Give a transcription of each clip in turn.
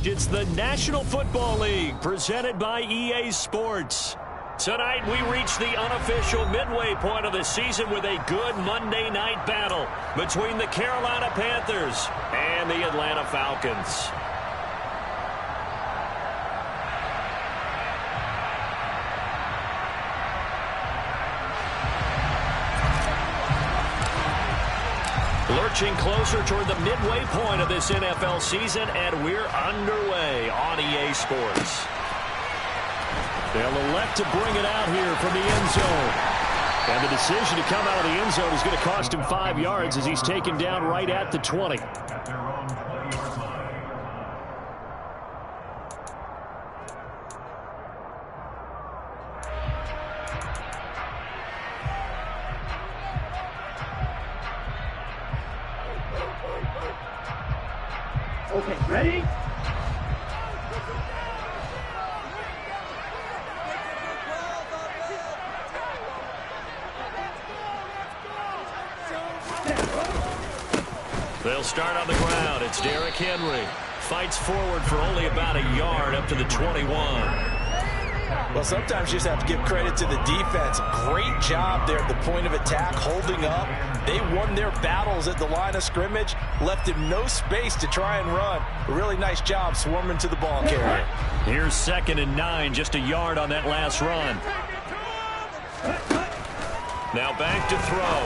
It's the National Football League presented by EA Sports. Tonight we reach the unofficial midway point of the season with a good Monday night battle between the Carolina Panthers and the Atlanta Falcons. Lurching closer toward the midway point of this NFL season, and we're underway on EA Sports. They'll elect to bring it out here from the end zone. And the decision to come out of the end zone is going to cost him 5 yards as he's taken down right at the 20. Okay, ready? They'll start on the ground. It's Derrick Henry. Fights forward for only about a yard up to the 21. Well, sometimes you just have to give credit to the defense. Great job there at the point of attack, holding up. They won their battles at the line of scrimmage, left him no space to try and run. A really nice job swarming to the ball carrier. Here's 2nd and 9, just a yard on that last run. Now back to throw.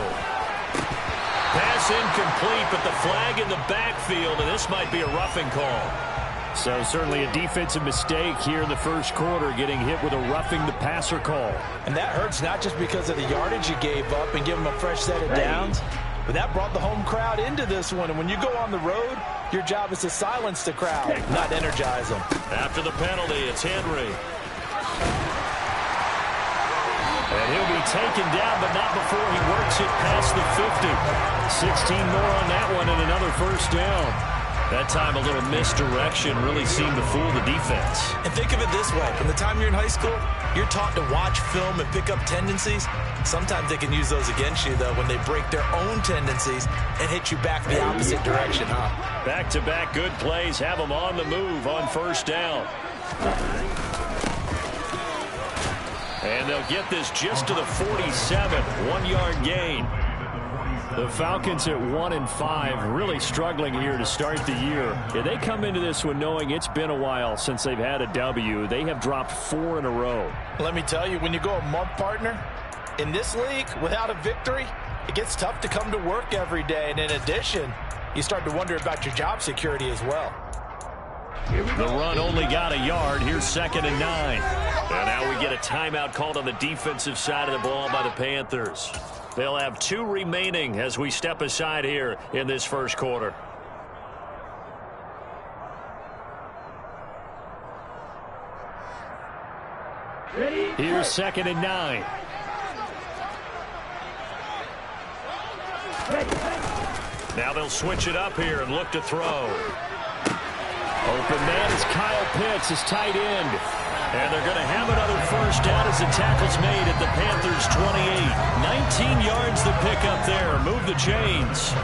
Pass incomplete, but the flag in the backfield, and this might be a roughing call. So certainly a defensive mistake here in the first quarter, getting hit with a roughing the passer call. And that hurts not just because of the yardage you gave up and give them a fresh set of downs, but that brought the home crowd into this one. And when you go on the road, your job is to silence the crowd, not energize them. After the penalty, it's Henry. And he'll be taken down, but not before he works it past the 50. 16 more on that one and another first down. That time a little misdirection really seemed to fool the defense. And think of it this way. From the time you're in high school, you're taught to watch film and pick up tendencies. Sometimes they can use those against you, though, when they break their own tendencies and hit you back the opposite direction, huh? Back-to-back good plays have them on the move on first down. And they'll get this just to the 47, 1-yard gain. The Falcons at 1-5, really struggling here to start the year. Yeah, they come into this one knowing it's been a while since they've had a W. They have dropped 4 in a row. Let me tell you, when you go a month partner, in this league, without a victory, it gets tough to come to work every day. And in addition, you start to wonder about your job security as well. The run only got a yard. Here's 2nd and 9. And now we get a timeout called on the defensive side of the ball by the Panthers. They'll have 2 remaining as we step aside here in this first quarter. Here's 2nd and 9. Now they'll switch it up here and look to throw. Open man is Kyle Pitts, his tight end. And they're going to have another first down as the tackle's made at the Panthers' 28. 19 yards to pick up there. Move the chains.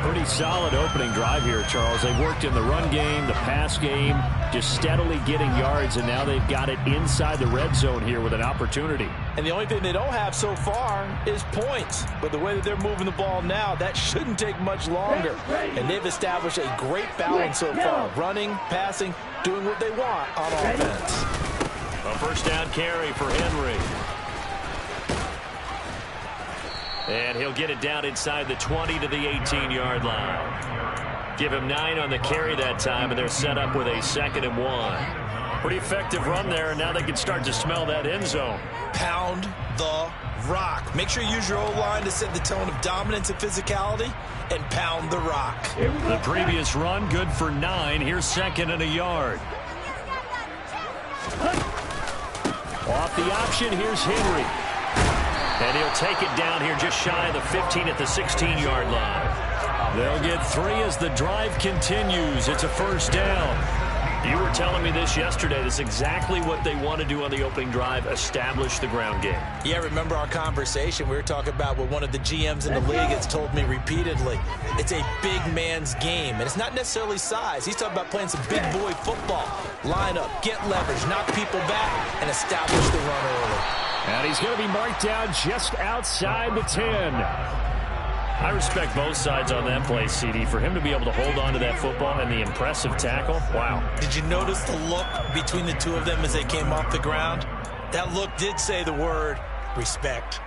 Pretty solid opening drive here, Charles. They've worked in the run game, the pass game, just steadily getting yards, and now they've got it inside the red zone here with an opportunity. And the only thing they don't have so far is points. But the way that they're moving the ball now, that shouldn't take much longer. And they've established a great balance so far. Running, passing, doing what they want on offense. A first down carry for Henry. And he'll get it down inside the 20 to the 18-yard line. Give him 9 on the carry that time, and they're set up with a 2nd and 1. Pretty effective run there, and now they can start to smell that end zone. Pound the rock. Make sure you use your O-line to set the tone of dominance and physicality, and pound the rock. The previous run, good for 9. Here's 2nd and a yard. Off the option, here's Henry. And he'll take it down here just shy of the 15 at the 16-yard line. They'll get 3 as the drive continues. It's a first down. You were telling me this yesterday. This is exactly what they want to do on the opening drive, establish the ground game. Yeah, remember our conversation? We were talking about what one of the GMs in the league has told me repeatedly. It's a big man's game, and it's not necessarily size. He's talking about playing some big boy football. Line up, get leverage, knock people back, and establish the run early. And he's going to be marked down just outside the 10. I respect both sides on that play, CD. For him to be able to hold on to that football and the impressive tackle, wow. Did you notice the look between the two of them as they came off the ground? That look did say the word respect.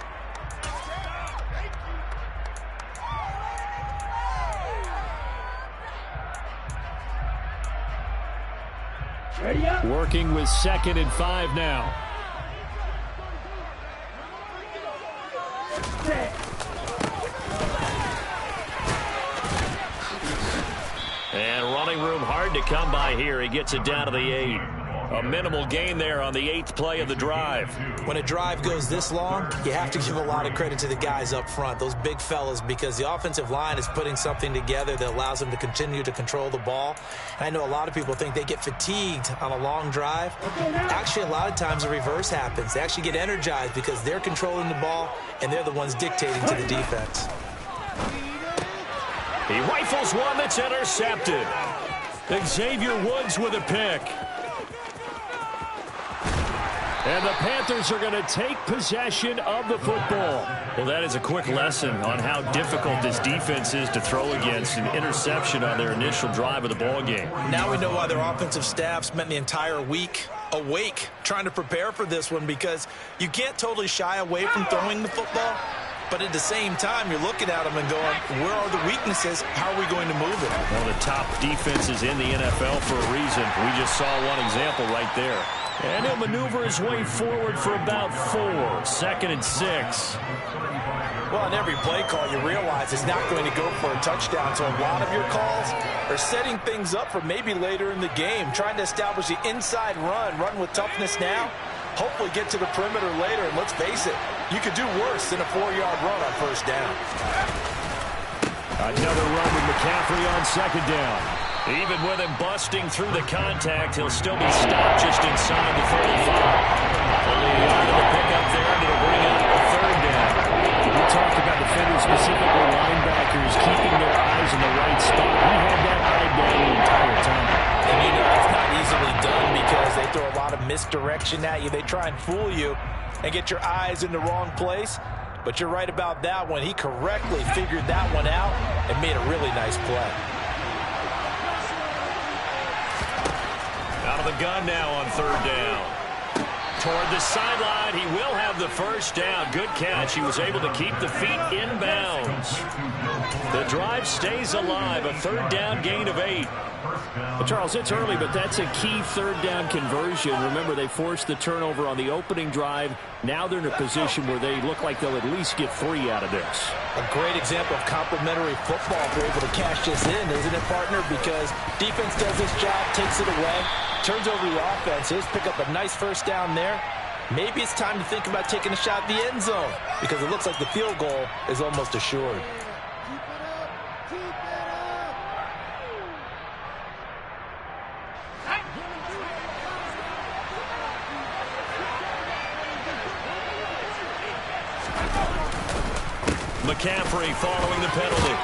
Ready up. Working with 2nd and 5 now. Set. And running room hard to come by here. He gets it down to the 8. A minimal gain there on the 8th play of the drive. When a drive goes this long, you have to give a lot of credit to the guys up front, those big fellas, because the offensive line is putting something together that allows them to continue to control the ball. And I know a lot of people think they get fatigued on a long drive. Actually, a lot of times the reverse happens. They actually get energized because they're controlling the ball, and they're the ones dictating to the defense. He rifles one that's intercepted. Xavier Woods with a pick. And the Panthers are going to take possession of the football. Well, that is a quick lesson on how difficult this defense is to throw against. An interception on their initial drive of the ball game. Now we know why their offensive staff spent the entire week awake trying to prepare for this one, because you can't totally shy away from throwing the football. But at the same time, you're looking at them and going, where are the weaknesses? How are we going to move it? One of the top defenses in the NFL for a reason. We just saw one example right there. And he'll maneuver his way forward for about 4. 2nd and 6. Well, on every play call, you realize it's not going to go for a touchdown. So a lot of your calls are setting things up for maybe later in the game, trying to establish the inside run with toughness now. Hopefully get to the perimeter later, and let's face it, you could do worse than a 4-yard run on 1st down. Another run with McCaffrey on 2nd down. Even with him busting through the contact, he'll still be stopped just inside the 45. Only a yard of the pickup there, and it'll bring up a 3rd down. We talked about defenders, specifically linebackers, keeping their eyes in the right spot. He had that eye down the entire time. And you know it's not easily done because they throw a lot of misdirection at you. They try and fool you and get your eyes in the wrong place. But you're right about that one. He correctly figured that one out and made a really nice play. Out of the gun now on 3rd down. Toward the sideline, he will have the 1st down. Good catch. He was able to keep the feet inbounds. The drive stays alive. A 3rd down gain of 8. Well, Charles, it's early, but that's a key 3rd down conversion. Remember, they forced the turnover on the opening drive. Now they're in a position where they look like they'll at least get 3 out of this. A great example of complementary football if they're able to cash this in, isn't it, partner? Because defense does this job, takes it away, turns over the offense. Here's pick up a nice 1st down there. Maybe it's time to think about taking a shot at the end zone because it looks like the field goal is almost assured. McCaffrey following the penalty.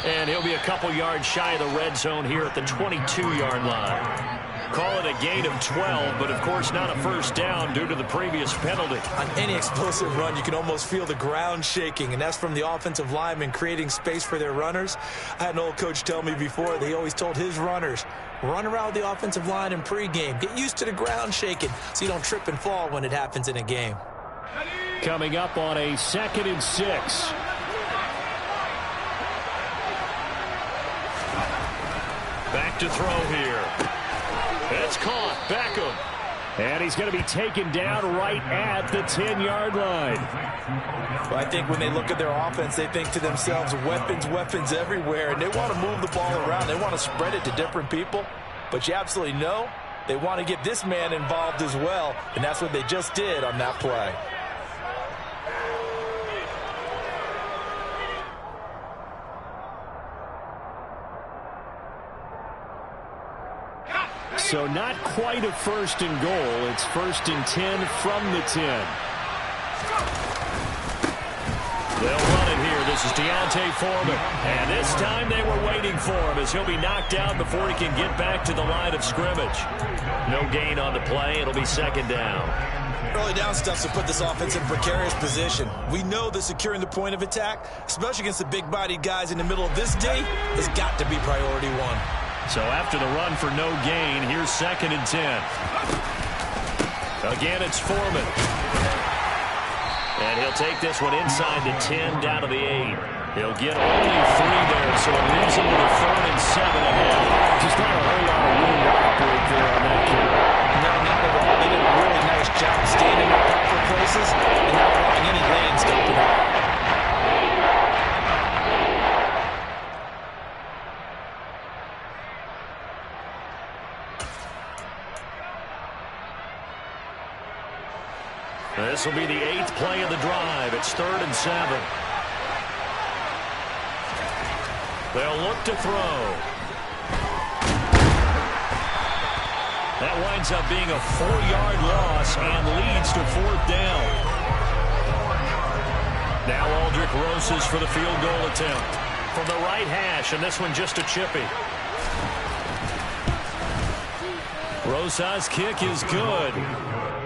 And he'll be a couple yards shy of the red zone here at the 22-yard line. Call it a gain of 12, but of course not a 1st down due to the previous penalty. On any explosive run, you can almost feel the ground shaking, and that's from the offensive linemen creating space for their runners. I had an old coach tell me before, they always told his runners, run around the offensive line in pregame. Get used to the ground shaking so you don't trip and fall when it happens in a game. Coming up on a 2nd and 6. Back to throw here. It's caught. Beckham. And he's going to be taken down right at the 10-yard line. Well, I think when they look at their offense, they think to themselves, weapons, weapons everywhere, and they want to move the ball around. They want to spread it to different people. But you absolutely know they want to get this man involved as well, and that's what they just did on that play. So not quite a first and goal. It's 1st and 10 from the 10. They'll run it here. This is Deontay Foreman. And this time they were waiting for him as he'll be knocked out before he can get back to the line of scrimmage. No gain on the play. It'll be 2nd down. Early down stuff to put this offense in a precarious position. We know that securing the point of attack, especially against the big-bodied guys in the middle of this day, has got to be priority one. So after the run for no gain, here's 2nd and 10. Again, it's Foreman. And he'll take this one inside the 10 down to the 8. He'll get only 3 there, so it leaves him with a 3rd and 7 ahead. Just not a whole lot of room to operate there on that carry. No, not at all. They did a really nice job staying in their proper places and not allowing any lanes to open up. This will be the 8th play of the drive. It's 3rd and 7. They'll look to throw. That winds up being a 4-yard loss and leads to 4th down. Now Aldrick Rosas for the field goal attempt. From the right hash, and this one just a chippy. Rosas' kick is good.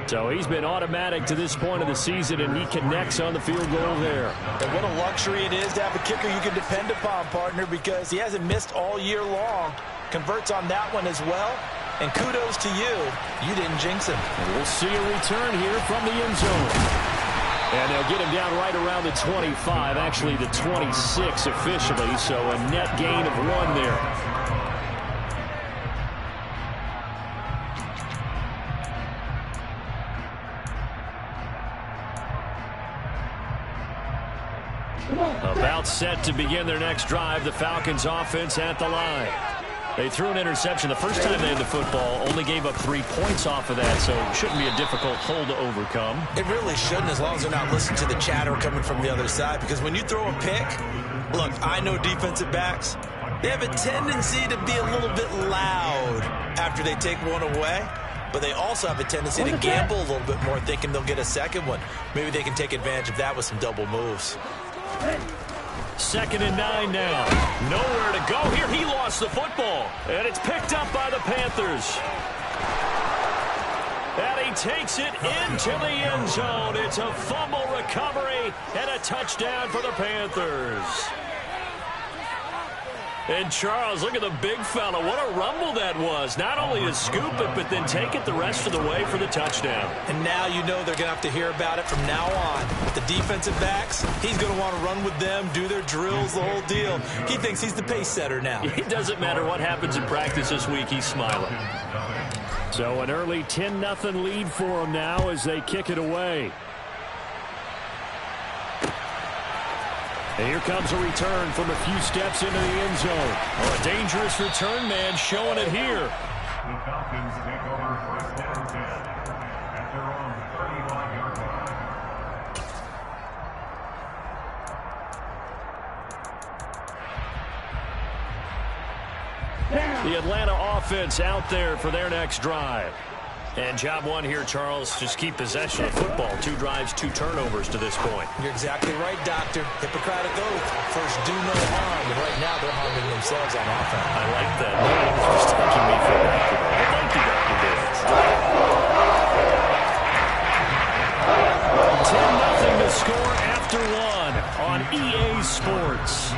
So he's been automatic to this point of the season, and he connects on the field goal there. And what a luxury it is to have a kicker you can depend upon, partner, because he hasn't missed all year long. Converts on that one as well. And kudos to you. You didn't jinx him. And we'll see a return here from the end zone. And they'll get him down right around the 25, actually the 26 officially, so a net gain of 1 there. About set to begin their next drive, the Falcons offense at the line. They threw an interception the first time they had the football, only gave up 3 points off of that, so it shouldn't be a difficult hole to overcome. It really shouldn't, as long as they're not listening to the chatter coming from the other side, because when you throw a pick, look, I know defensive backs, they have a tendency to be a little bit loud after they take one away. But they also have a tendency to gamble a little bit more, thinking they'll get a second one. Maybe they can take advantage of that with some double moves. 2nd and 9 now. Nowhere to go here. He lost the football. And it's picked up by the Panthers. And he takes it into the end zone. It's a fumble recovery and a touchdown for the Panthers. And Charles, look at the big fella. What a rumble that was. Not only to scoop it, but then take it the rest of the way for the touchdown. And now you know they're going to have to hear about it from now on. The defensive backs, he's going to want to run with them, do their drills, the whole deal. He thinks he's the pace setter now. It doesn't matter what happens in practice this week. He's smiling. So an early 10-0 lead for them now as they kick it away. And here comes a return from a few steps into the end zone. Oh, a dangerous return man showing it here. The Falcons take over 1st and 10 at their own 31-yard line. The Atlanta offense out there for their next drive. And job 1 here, Charles, just keep possession of the football. 2 drives, 2 turnovers to this point. You're exactly right, Doctor. Hippocratic oath. First, do no harm. And right now, they're harming themselves on offense. I like that. No one was taking me for that. I like you, Dr. Davis. 10-0 to score after 1 on EA Sports.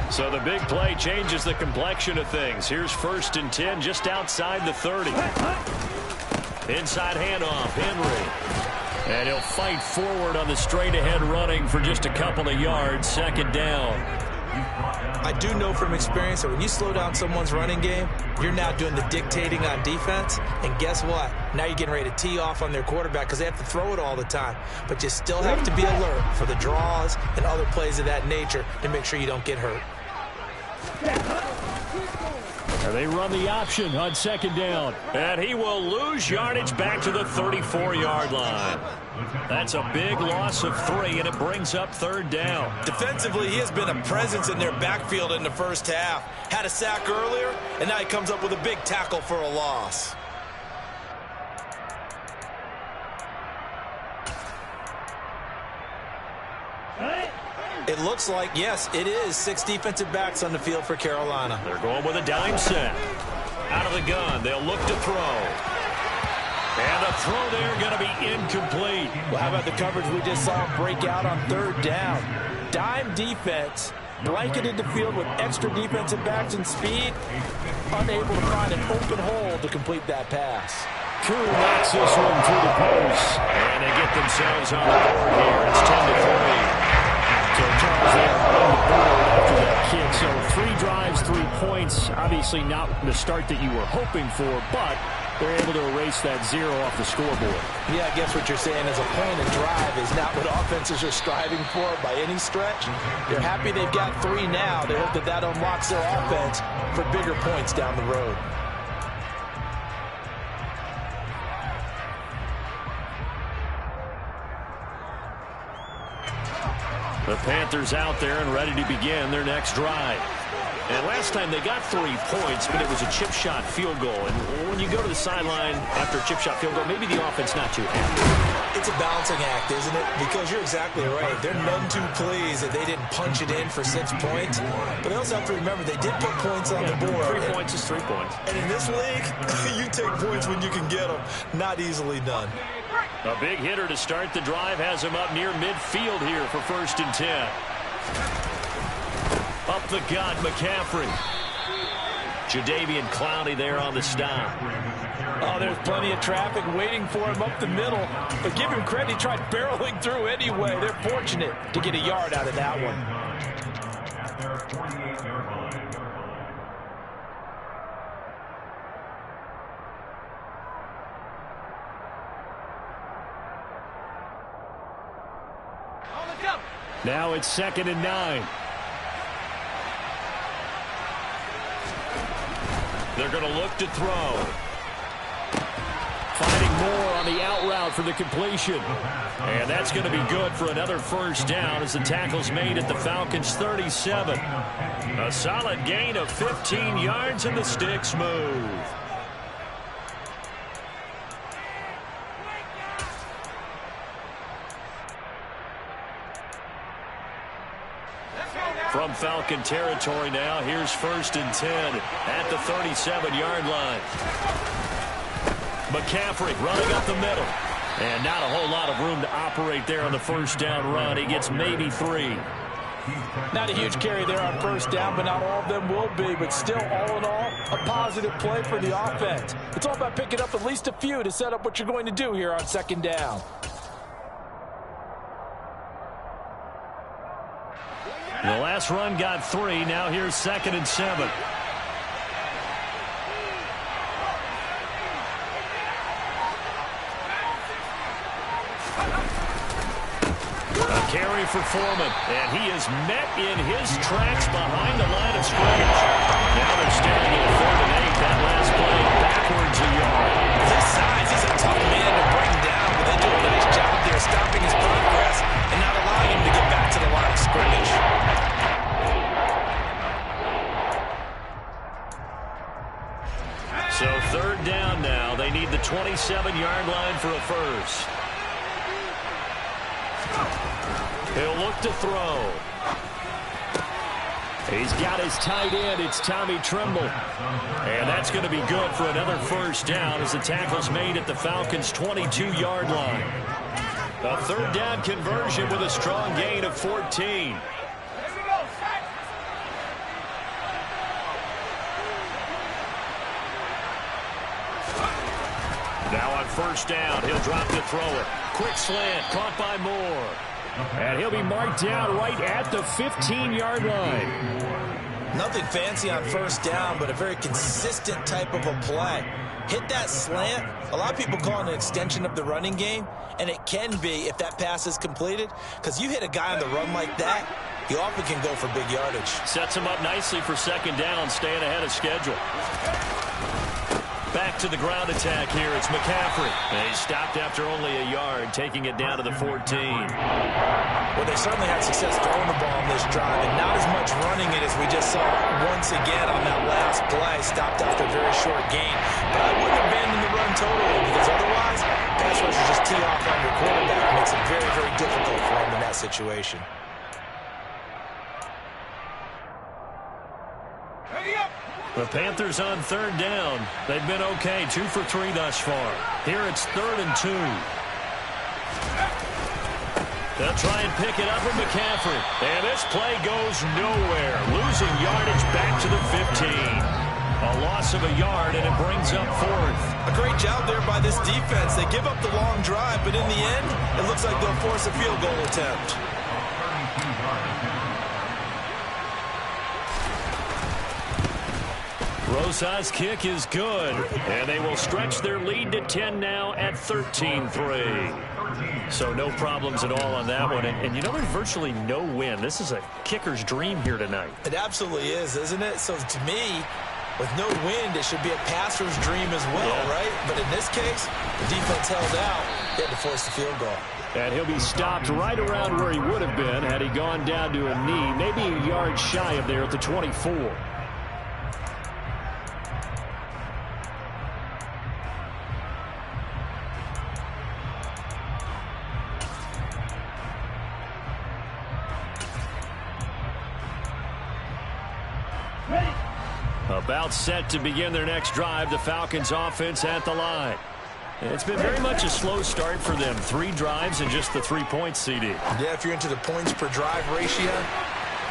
So the big play changes the complexion of things. Here's 1st and 10 just outside the 30. Inside handoff, Henry. And he'll fight forward on the straight-ahead running for just a couple of yards. 2nd down. I do know from experience that when you slow down someone's running game, you're now doing the dictating on defense. And guess what? Now you're getting ready to tee off on their quarterback because they have to throw it all the time. But you still have to be alert for the draws and other plays of that nature to make sure you don't get hurt. They run the option on second down. And he will lose yardage back to the 34-yard line. That's a big loss of 3, and it brings up third down. Defensively, he has been a presence in their backfield in the first half. Had a sack earlier, and now he comes up with a big tackle for a loss. It looks like, yes, it is 6 defensive backs on the field for Carolina. They're going with a dime set. Out of the gun, they'll look to throw. And the throw there going to be incomplete. Well, how about the coverage we just saw break out on third down? Dime defense, blanketed the field with extra defensive backs and speed, unable to find an open hole to complete that pass. Koo knocks this one through the post. And they get themselves on the board here. It's 10-3. So Charles, they are on the board after that kick. So 3 drives, 3 points. Obviously not the start that you were hoping for, but they're able to erase that 0 off the scoreboard. Yeah, I guess what you're saying is a point and drive is not what offenses are striving for by any stretch. They're happy they've got 3 now. They hope that that unlocks their offense for bigger points down the road. The Panthers out there and ready to begin their next drive. And last time they got 3 points, but it was a chip shot field goal. And when you go to the sideline after a chip shot field goal, maybe the offense not too happy. It's a balancing act, isn't it? Because you're exactly right. They're none too pleased that they didn't punch it in for 6 points. But they also have to remember they did put points on the board. 3 points is 3 points. And in this league, you take points when you can get them. Not easily done. A big hitter to start the drive has him up near midfield here for 1st and 10. Up the gut, McCaffrey. Jadeveon Clowney there on the stop. Oh, there's plenty of traffic waiting for him up the middle. But give him credit, he tried barreling through anyway. They're fortunate to get a yard out of that one. At their 48-yard line. Now it's 2nd and 9. They're going to look to throw. Finding Moore on the out route for the completion. And that's going to be good for another 1st down as the tackle's made at the Falcons' 37. A solid gain of 15 yards and the sticks move. From Falcon territory now, here's 1st and 10 at the 37-yard line. McCaffrey running up the middle. And not a whole lot of room to operate there on the 1st down run. He gets maybe 3. Not a huge carry there on 1st down, but not all of them will be. But still, all in all, a positive play for the offense. It's all about picking up at least a few to set up what you're going to do here on 2nd down. The last run got 3. Now here's 2nd and 7. A carry for Foreman. And he is met in his tracks behind the line of scrimmage. Now they're standing at 3rd and 8. That last play backwards a yard. His size, he's a tough man to bring down, but they do a nice job there stopping his progress and not allowing him to get back to the line of scrimmage. So 3rd down now. They need the 27-yard line for a 1st. He'll look to throw. He's got his tight end. It's Tommy Tremble. And that's going to be good for another 1st down as the tackle's made at the Falcons' 22-yard line. A 3rd down conversion with a strong gain of 14. Now on 1st down, he'll drop to throw it. Quick slant, caught by Moore. And he'll be marked down right at the 15-yard line. Nothing fancy on 1st down, but a very consistent type of a play. Hit that slant. A lot of people call it an extension of the running game, and it can be if that pass is completed, because you hit a guy on the run like that, he often can go for big yardage. Sets him up nicely for second down, staying ahead of schedule. Back to the ground attack here. It's McCaffrey. And he stopped after only a yard, taking it down to the 14. Well, they certainly had success throwing the ball on this drive, and not as much running it as we just saw once again on that last play. Stopped after a very short gain. But I wouldn't abandon the run totally, because otherwise, pass rushers just tee off on your quarterback. It makes it very, very difficult for him in that situation. The Panthers on third down. They've been okay, 2 for 3 thus far. Here it's 3rd and 2. They'll try and pick it up with McCaffrey. And this play goes nowhere. Losing yardage back to the 15. A loss of a yard, and it brings up 4th. A great job there by this defense. They give up the long drive, but in the end, it looks like they'll force a field goal attempt. Rosa's kick is good, and they will stretch their lead to 10 now at 13-3. So no problems at all on that one. And you know, there's virtually no win. This is a kicker's dream here tonight. It absolutely is, isn't it? So to me, with no wind, it should be a passer's dream as well, right? But in this case, the defense held out. They had to force the field goal. And he'll be stopped right around where he would have been had he gone down to a knee, maybe a yard shy of there at the 24. About set to begin their next drive, the Falcons offense at the line. It's been very much a slow start for them. 3 drives and just the 3 points, CD. Yeah, if you're into the points per drive ratio,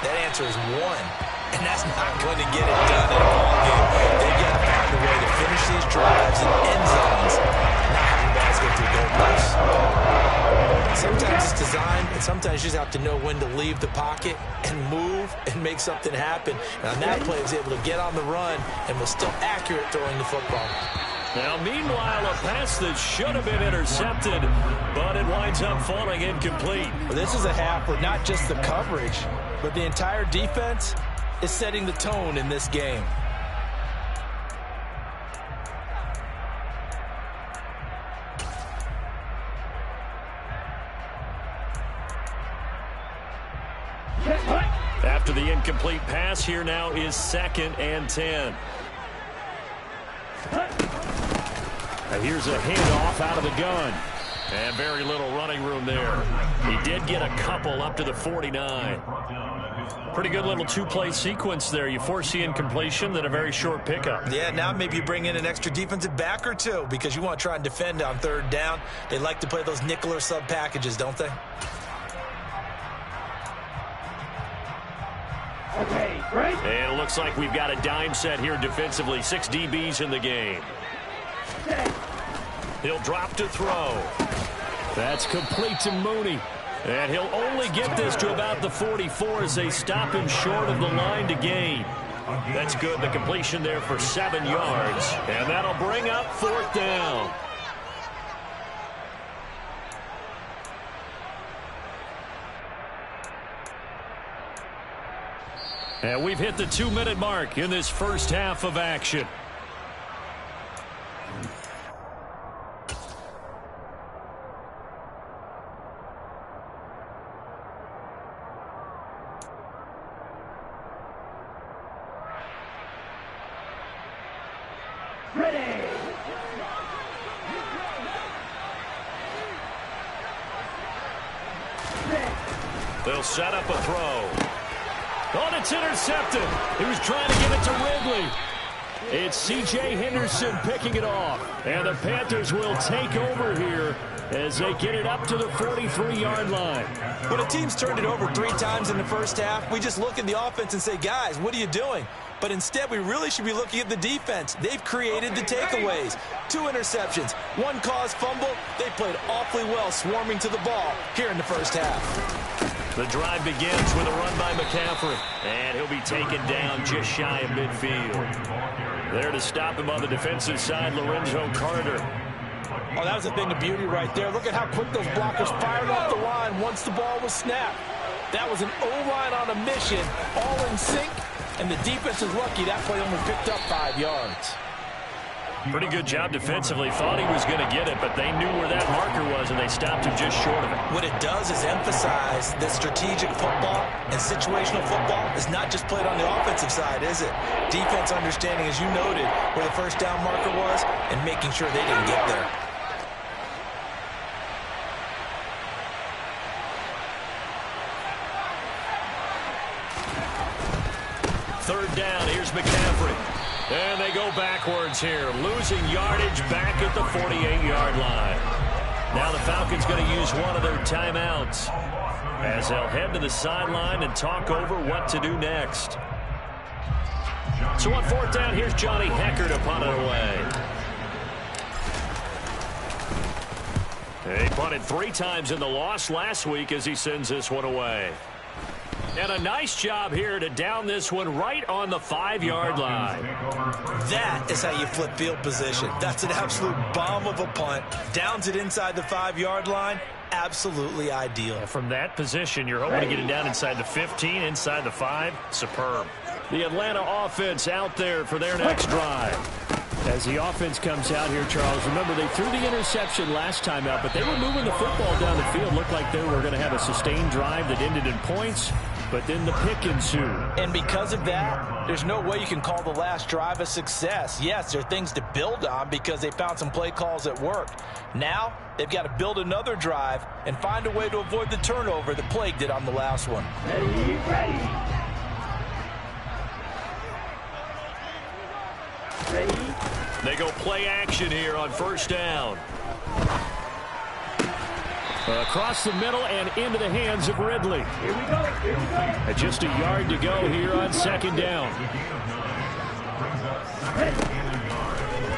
that answer is 1. And that's not going to get it done in a ball game. They've got to find a way to finish these drives in end zones, not having balls go through goalposts. Sometimes it's designed, and sometimes you just have to know when to leave the pocket and move and make something happen. And on that play, he was able to get on the run and was still accurate throwing the football. Now, meanwhile, a pass that should have been intercepted, but it winds up falling incomplete. Well, this is a half where not just the coverage, but the entire defense is setting the tone in this game. After the incomplete pass, here now is 2nd and 10. Now here's a handoff out of the gun. And very little running room there. He did get a couple up to the 49. Pretty good little 2-play sequence there. You force the incompletion, then a very short pickup. Yeah, now maybe you bring in an extra defensive back or two because you want to try and defend on 3rd down. They like to play those nickel or sub packages, don't they? Okay, great. And it looks like we've got a dime set here defensively. 6 DBs in the game. He'll drop to throw. That's complete to Mooney. And he'll only get this to about the 44 as they stop him short of the line to gain. That's good. The completion there for 7 yards. And that'll bring up 4th down. And we've hit the 2-minute mark in this first half of action. Ready. They'll set up a throw. Oh, it's intercepted. He was trying to give it to Ridley. It's C.J. Henderson picking it off. And the Panthers will take over here as they get it up to the 43-yard line. When a team's turned it over 3 times in the first half, we just look at the offense and say, guys, what are you doing? But instead, we really should be looking at the defense. They've created the takeaways. 2 interceptions, 1 caused fumble. They played awfully well swarming to the ball here in the first half. The drive begins with a run by McCaffrey. And he'll be taken down just shy of midfield. There to stop him on the defensive side, Lorenzo Carter. Oh, that was a thing of beauty right there. Look at how quick those blockers fired off the line once the ball was snapped. That was an O-line on a mission, all in sync, and the defense is lucky that play only picked up 5 yards. Pretty good job defensively. Thought he was going to get it, but they knew where that marker was, and they stopped him just short of it. What it does is emphasize that strategic football and situational football is not just played on the offensive side, is it? Defense understanding, as you noted, where the first down marker was and making sure they didn't get there. Third down, here's McCaffrey. And they go backwards here, losing yardage back at the 48-yard line. Now the Falcons going to use one of their timeouts as they'll head to the sideline and talk over what to do next. So on fourth down, here's Johnny Hecker to punt it away. He punted 3 times in the loss last week as he sends this one away. And a nice job here to down this one right on the 5-yard line. That is how you flip field position. That's an absolute bomb of a punt. Downs it inside the 5-yard line. Absolutely ideal. From that position, you're hoping to get it down inside the 15, inside the 5. Superb. The Atlanta offense out there for their next drive. As the offense comes out here, Charles, remember they threw the interception last time out, but they were moving the football down the field. Looked like they were going to have a sustained drive that ended in points, but then the pick ensued. And because of that, there's no way you can call the last drive a success. Yes, there are things to build on because they found some play calls that work. Now, they've got to build another drive and find a way to avoid the turnover that plagued it on the last one. They go play action here on first down. Across the middle and into the hands of Ridley. Here we go. Just a yard to go here on second down.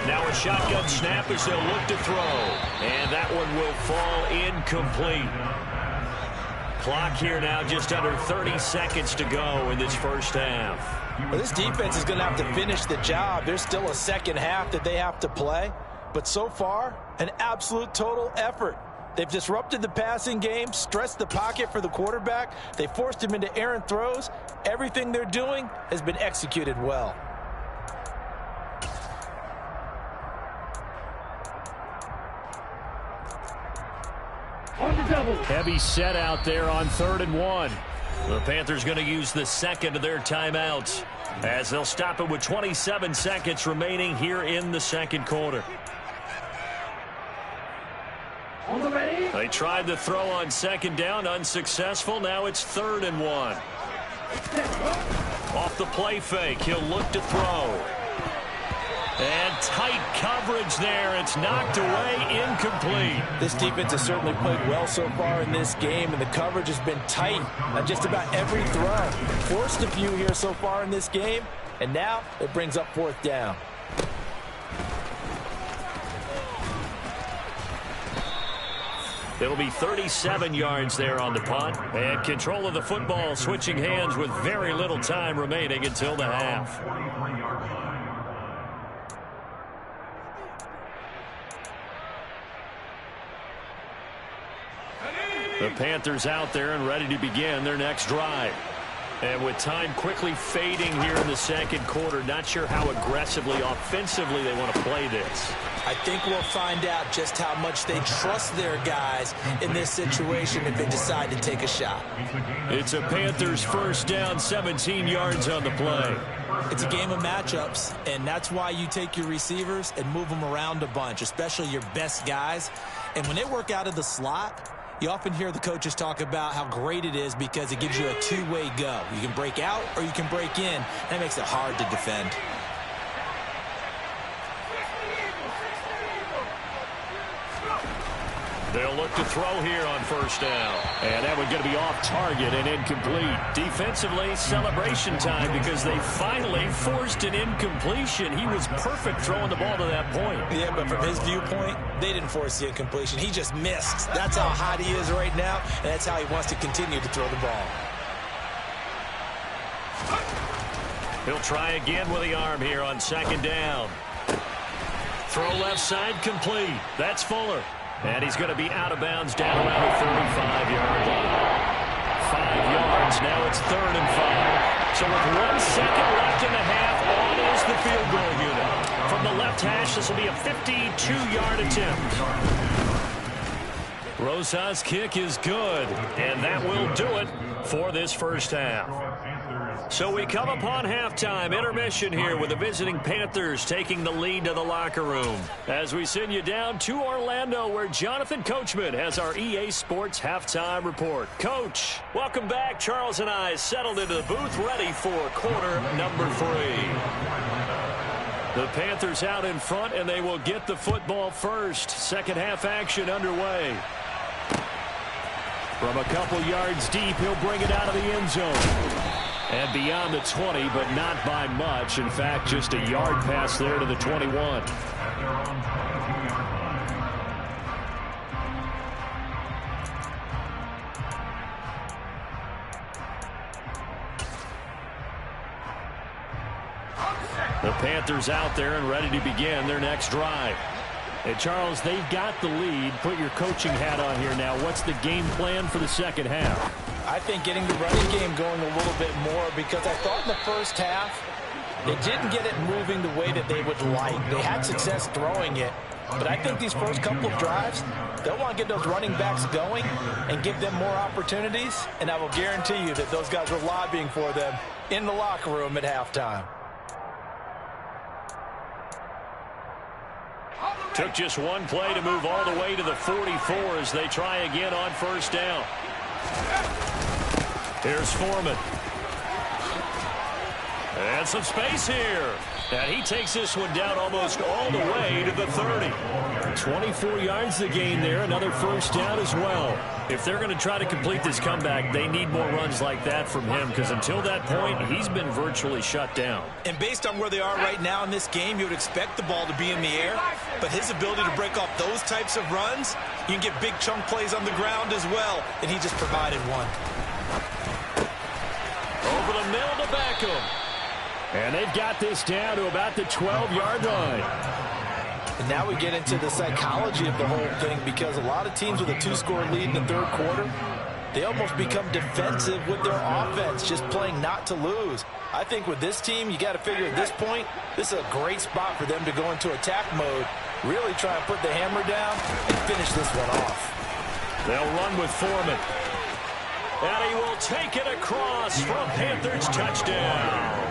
Now a shotgun snap as they'll look to throw. And that one will fall incomplete. Clock here now just under 30 seconds to go in this first half. Well, this defense is going to have to finish the job. There's still a second half that they have to play. But so far, an absolute total effort. They've disrupted the passing game, stressed the pocket for the quarterback. They forced him into errant throws. Everything they're doing has been executed well. Heavy set out there on 3rd and 1. The Panthers going to use the second of their timeouts as they'll stop it with 27 seconds remaining here in the second quarter. They tried the throw on second down, unsuccessful. Now it's 3rd and 1. Off the play fake, he'll look to throw. And tight coverage there. It's knocked away, incomplete. This defense has certainly played well so far in this game, and the coverage has been tight on just about every throw. Forced a few here so far in this game, and now it brings up 4th down. It'll be 37 yards there on the punt. And control of the football switching hands with very little time remaining until the half. The Panthers out there and ready to begin their next drive. And with time quickly fading here in the second quarter, not sure how aggressively, offensively they want to play this. I think we'll find out just how much they trust their guys in this situation if they decide to take a shot. It's a Panthers first down, 17 yards on the play. It's a game of matchups, and that's why you take your receivers and move them around a bunch, especially your best guys. And when they work out of the slot, you often hear the coaches talk about how great it is because it gives you a two-way go. You can break out or you can break in. That makes it hard to defend. They'll look to throw here on first down. And that one's going to be off target and incomplete. Defensively, celebration time because they finally forced an incompletion. He was perfect throwing the ball to that point. Yeah, but from his viewpoint, they didn't force the incompletion. He just missed. That's how hot he is right now, and that's how he wants to continue to throw the ball. He'll try again with the arm here on second down. Throw left side complete. That's Fuller. And he's going to be out of bounds down around the 35-yard line. 5 yards. it's 3rd and 5. So with 1 second left in the half, on is the field goal unit. From the left hash, this will be a 52-yard attempt. Rosas' kick is good, and that will do it for this first half. So we come upon halftime intermission here with the visiting Panthers taking the lead to the locker room. As we send you down to Orlando, where Jonathan Coachman has our EA Sports halftime report. Coach, welcome back. Charles and I settled into the booth ready for quarter number 3. The Panthers out in front, and they will get the football first. Second half action underway. From a couple yards deep, he'll bring it out of the end zone. And beyond the 20, but not by much. In fact, just a yard pass there to the 21. The Panthers out there and ready to begin their next drive. Hey, Charles, they've got the lead. Put your coaching hat on here now. What's the game plan for the second half? I think getting the running game going a little bit more, because I thought in the first half they didn't get it moving the way that they would like. They had success throwing it, but I think these first couple of drives, they'll want to get those running backs going and give them more opportunities, and I will guarantee you that those guys were lobbying for them in the locker room at halftime. Took just one play to move all the way to the 44 as they try again on first down. Here's Foreman. And some space here. And he takes this one down almost all the way to the 30. 24 yards the gain there. Another first down as well. If they're going to try to complete this comeback, they need more runs like that from him, because until that point, he's been virtually shut down. And based on where they are right now in this game, you would expect the ball to be in the air. But his ability to break off those types of runs, you can get big chunk plays on the ground as well. And he just provided one. Over the middle to Beckham. And they've got this down to about the 12-yard line. And now we get into the psychology of the whole thing, because a lot of teams with a 2-score lead in the third quarter, they almost become defensive with their offense, just playing not to lose. I think with this team, you got to figure at this point, this is a great spot for them to go into attack mode, really try and put the hammer down and finish this one off. They'll run with Foreman. And he will take it across for a Panthers touchdown.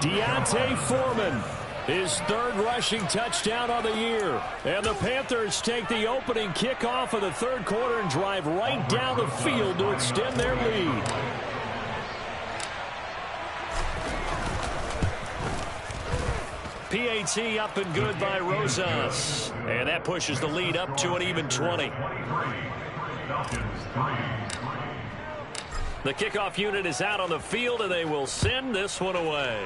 Deontay Foreman, his third rushing touchdown on the year. And the Panthers take the opening kickoff of the third quarter and drive right down the field to extend their lead. PAT up and good by Rosas. And that pushes the lead up to an even 20. The kickoff unit is out on the field, and they will send this one away.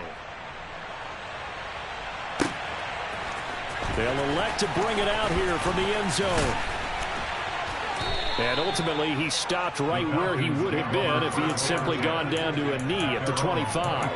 They'll elect to bring it out here from the end zone. And ultimately, he stopped right where he would have been if he had simply gone down to a knee at the 25.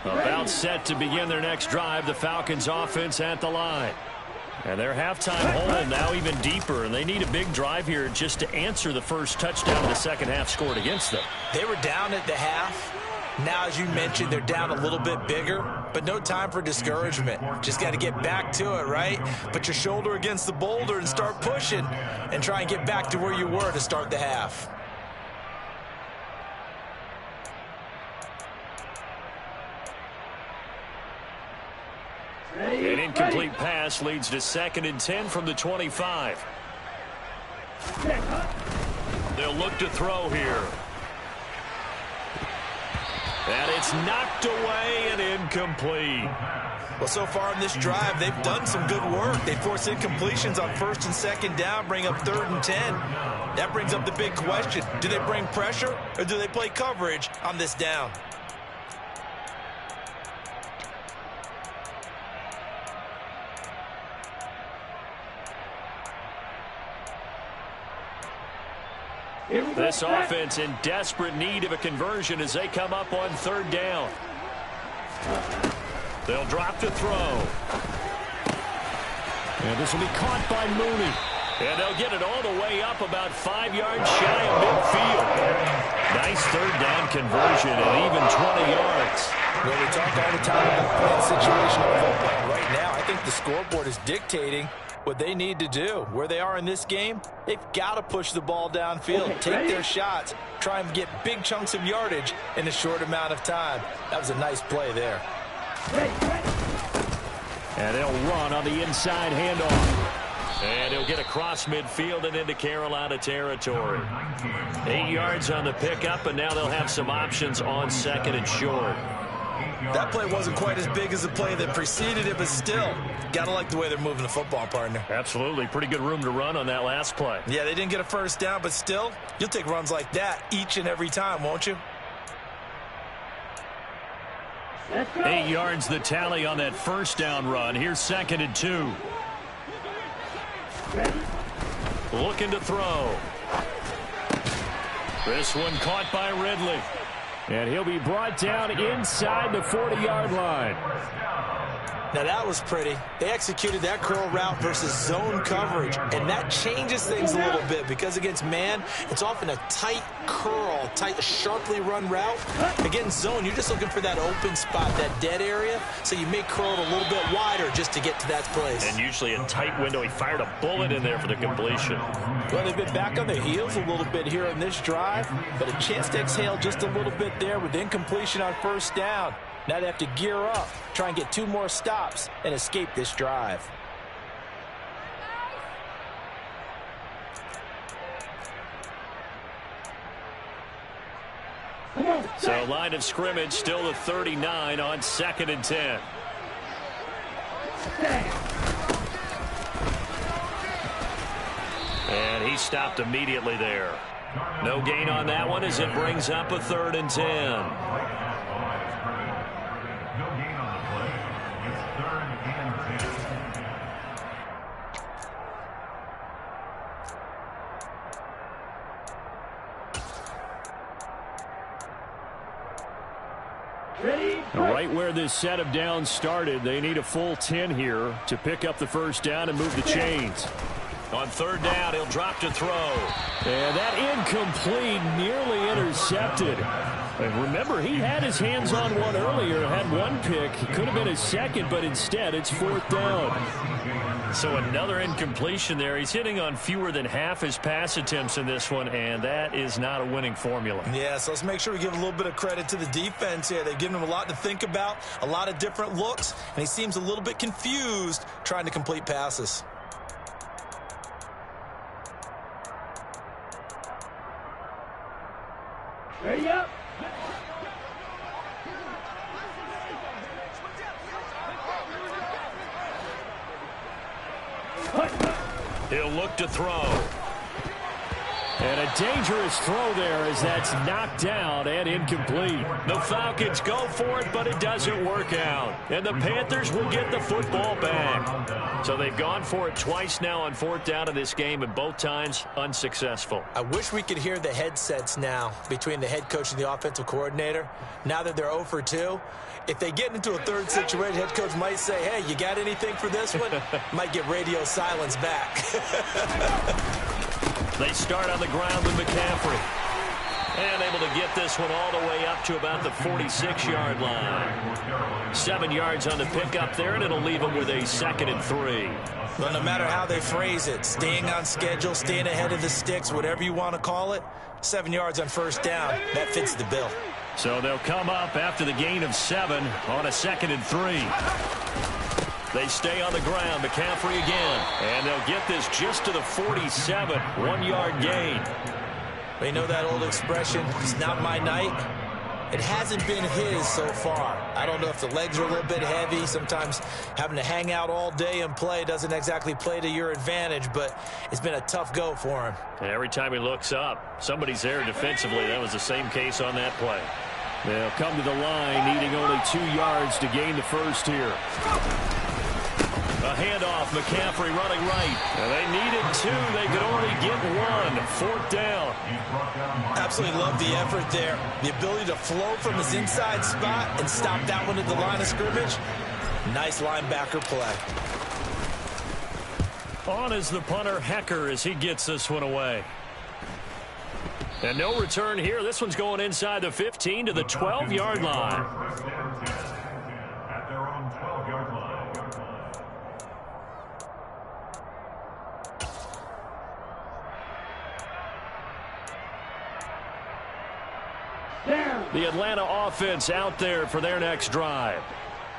About set to begin their next drive, the Falcons offense at the line. And their halftime hole now even deeper, and they need a big drive here just to answer the first touchdown the second half scored against them. They were down at the half. Now, as you mentioned, they're down a little bit bigger, but no time for discouragement. Just got to get back to it, right? Put your shoulder against the boulder and start pushing and try and get back to where you were to start the half. An incomplete pass leads to 2nd and 10 from the 25. They'll look to throw here. And it's knocked away and incomplete. Well, so far in this drive, they've done some good work. They force incompletions on 1st and 2nd down, bring up 3rd and 10. That brings up the big question. Do they bring pressure or do they play coverage on this down? This offense in desperate need of a conversion as they come up on 3rd down. They'll drop to throw. And this will be caught by Mooney. And they'll get it all the way up about 5 yards shy of midfield. Nice 3rd down conversion and even 20 yards. Well, we talk all the time about playing situational football. Right now, I think the scoreboard is dictating what they need to do. Where they are in this game, they've got to push the ball downfield, take their shots, try and get big chunks of yardage in a short amount of time. That was a nice play there. And they'll run on the inside handoff. And he'll get across midfield and into Carolina territory. 8 yards on the pickup, and now they'll have some options on 2nd and short. That play wasn't quite as big as the play that preceded it, but still, got to like the way they're moving the football, partner. Absolutely. Pretty good room to run on that last play. Yeah, they didn't get a 1st down, but still, you'll take runs like that each and every time, won't you? 8 yards the tally on that 1st down run. Here's 2nd and 2. Looking to throw. This one caught by Ridley. And he'll be brought down inside the 40-yard line. Now that was pretty. They executed that curl route versus zone coverage, and that changes things a little bit because against man, it's often a tight curl, tight, sharply run route. Against zone, you're just looking for that open spot, that dead area, so you may curl it a little bit wider just to get to that place. And usually a tight window. He fired a bullet in there for the completion. Well, they've been back on their heels a little bit here on this drive, but a chance to exhale just a little bit there with incompletion on 1st down. Now they have to gear up, try and get 2 more stops, and escape this drive. So line of scrimmage still the 39 on 2nd and 10. And he stopped immediately there. No gain on that one as it brings up a 3rd and 10. Right where this set of downs started, they need a full 10 here to pick up the 1st down and move the chains. On 3rd down, he'll drop to throw. And that incomplete, nearly intercepted. And remember, he had his hands on one earlier, had 1 pick. It could have been his 2nd, but instead it's 4th down. So another incompletion there. He's hitting on fewer than half his pass attempts in this one, and that is not a winning formula. Yeah, so let's make sure we give a little bit of credit to the defense here. They've given him a lot to think about, a lot of different looks, and he seems a little bit confused trying to complete passes. Ready up. He'll look to throw. And a dangerous throw there as that's knocked down and incomplete. The Falcons go for it, but it doesn't work out. And the Panthers will get the football back. So they've gone for it twice now on 4th down in this game, and both times unsuccessful. I wish we could hear the headsets now between the head coach and the offensive coordinator. Now that they're 0 for 2, if they get into a 3rd situation, head coach might say, hey, you got anything for this one? Might get radio silence back. They start on the ground with McCaffrey. And able to get this one all the way up to about the 46-yard line. 7 yards on the pickup there, and it'll leave them with a 2nd and 3. Well, no matter how they phrase it, staying on schedule, staying ahead of the sticks, whatever you want to call it, 7 yards on 1st down, that fits the bill. So they'll come up after the gain of 7 on a 2nd and 3. They stay on the ground. McCaffrey again. And they'll get this just to the 47. 1-yard gain. We know that old expression, it's not my night. It hasn't been his so far. I don't know if the legs are a little bit heavy. Sometimes having to hang out all day and play doesn't exactly play to your advantage, but it's been a tough go for him. And every time he looks up, somebody's there defensively. That was the same case on that play. They'll come to the line, needing only 2 yards to gain the 1st here. A handoff, McCaffrey running right. And they needed two. They could only get one. 4th down. Absolutely love the effort there. The ability to flow from his inside spot and stop that one at the line of scrimmage. Nice linebacker play. On is the punter, Hecker, as he gets this one away. And no return here. This one's going inside the 15 to the 12-yard line. At their own 12-yard line. The Atlanta offense out there for their next drive.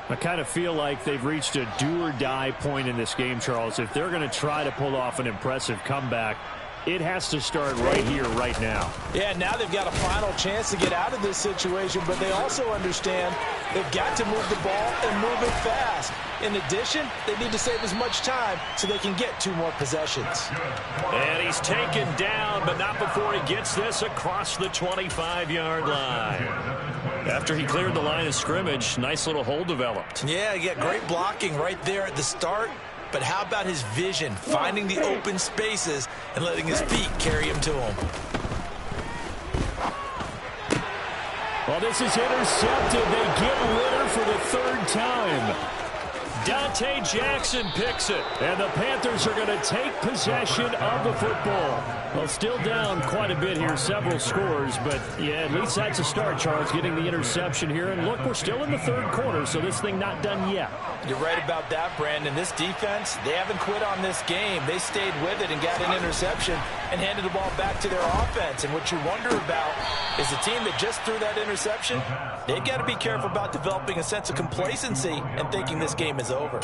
I kind of feel like they've reached a do-or-die point in this game, Charles. If they're going to try to pull off an impressive comeback, it has to start right here, right now. Yeah, now they've got a final chance to get out of this situation, but they also understand they've got to move the ball and move it fast. In addition, they need to save as much time so they can get 2 more possessions. And he's taken down, but not before he gets this across the 25-yard line. After he cleared the line of scrimmage, nice little hole developed. Yeah, you get great blocking right there at the start. But how about his vision, finding the open spaces and letting his feet carry him to him? Well, this is intercepted. They get Ritter for the 3rd time. Dante Jackson picks it. And the Panthers are going to take possession of the football. Well, still down quite a bit here, several scores. But, yeah, at least that's a start, Charles, getting the interception here. And, look, we're still in the 3rd quarter, so this thing not done yet. You're right about that, Brandon. This defense, they haven't quit on this game. They stayed with it and got an interception and handed the ball back to their offense. And what you wonder about is the team that just threw that interception, they've got to be careful about developing a sense of complacency and thinking this game is over.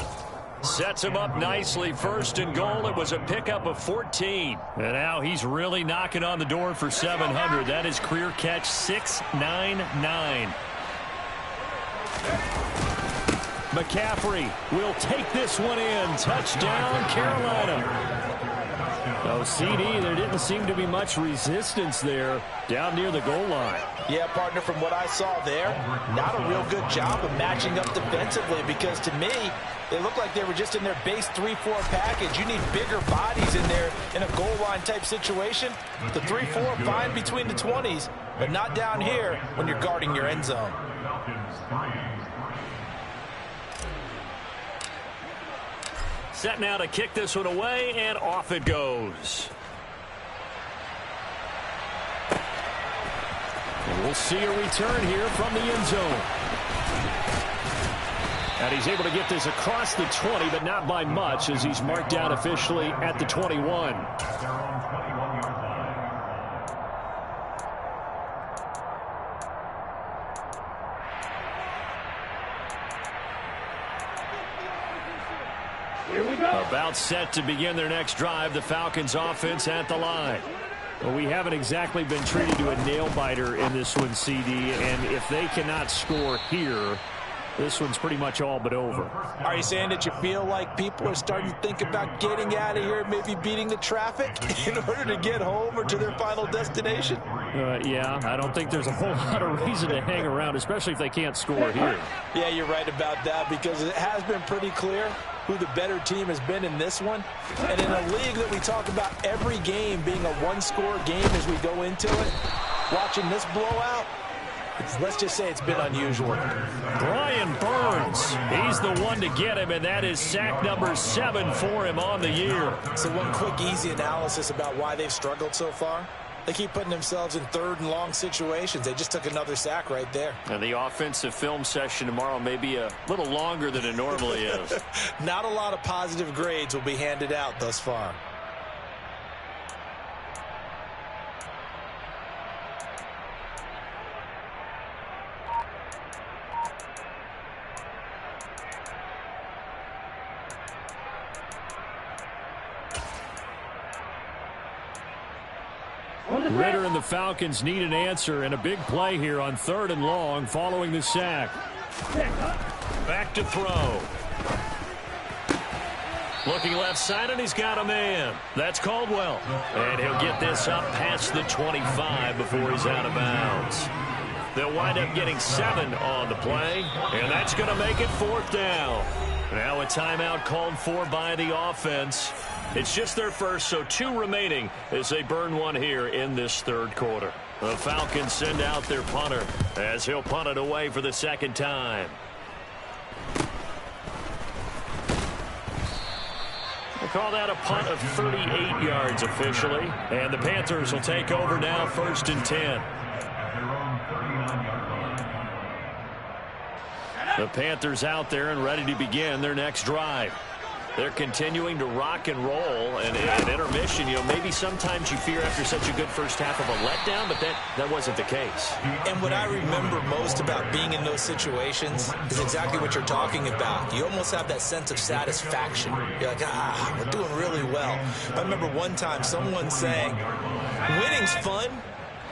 Sets him up nicely. 1st and goal. It was a pickup of 14. And now he's really knocking on the door for 700. That is career catch 699. McCaffrey will take this one in. Touchdown, Carolina. Oh, CD, there didn't seem to be much resistance there down near the goal line. Yeah, partner, from what I saw there, not a real good job of matching up defensively because to me, they look like they were just in their base 3-4 package. You need bigger bodies in there in a goal line type situation. The 3-4, fine between the 20s, but not down here when you're guarding your end zone. Set now to kick this one away, and off it goes. And we'll see a return here from the end zone. And he's able to get this across the 20, but not by much, as he's marked down officially at the 21. About set to begin their next drive. The Falcons offense at the line. Well, we haven't exactly been treated to a nail-biter in this one, CD, and if they cannot score here, this one's pretty much all but over. Are you saying that you feel like people are starting to think about getting out of here, maybe beating the traffic in order to get home or to their final destination? Yeah, I don't think there's a whole lot of reason to hang around, especially if they can't score here. Yeah, you're right about that because it has been pretty clear who the better team has been in this one. And in a league that we talk about every game being a one-score game as we go into it, watching this blowout, let's just say it's been unusual. Brian Burns, he's the one to get him, and that is sack number 7 for him on the year. So one quick, easy analysis about why they've struggled so far. They keep putting themselves in 3rd and long situations. They just took another sack right there. And the offensive film session tomorrow may be a little longer than it normally is. Not a lot of positive grades will be handed out thus far. Ritter and the Falcons need an answer, and a big play here on 3rd and long following the sack. Back to throw. Looking left side, and he's got a man. That's Caldwell. And he'll get this up past the 25 before he's out of bounds. They'll wind up getting 7 on the play, and that's going to make it 4th down. Now a timeout called for by the offense. It's just their first, so 2 remaining as they burn one here in this third quarter. The Falcons send out their punter as he'll punt it away for the second time. We'll call that a punt of 38 yards officially. And the Panthers will take over now, 1st and 10. The Panthers out there and ready to begin their next drive. They're continuing to rock and roll, and at intermission, maybe sometimes you fear after such a good first half of a letdown, but that wasn't the case. And what I remember most about being in those situations is exactly what you're talking about. You almost have that sense of satisfaction. You're like, we're doing really well. I remember one time someone saying, winning's fun,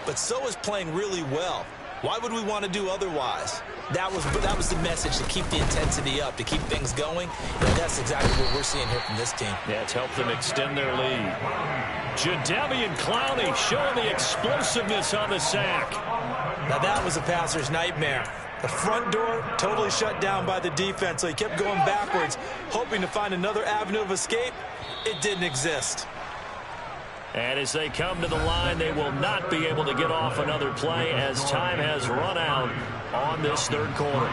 but so is playing really well. Why would we want to do otherwise? That was the message, to keep the intensity up, to keep things going. And that's exactly what we're seeing here from this team. Yeah, it's helped them extend their lead. Jadeveon Clowney showing the explosiveness on the sack. Now that was a passer's nightmare. The front door totally shut down by the defense, so he kept going backwards, hoping to find another avenue of escape. It didn't exist. And as they come to the line, they will not be able to get off another play as time has run out on this third quarter.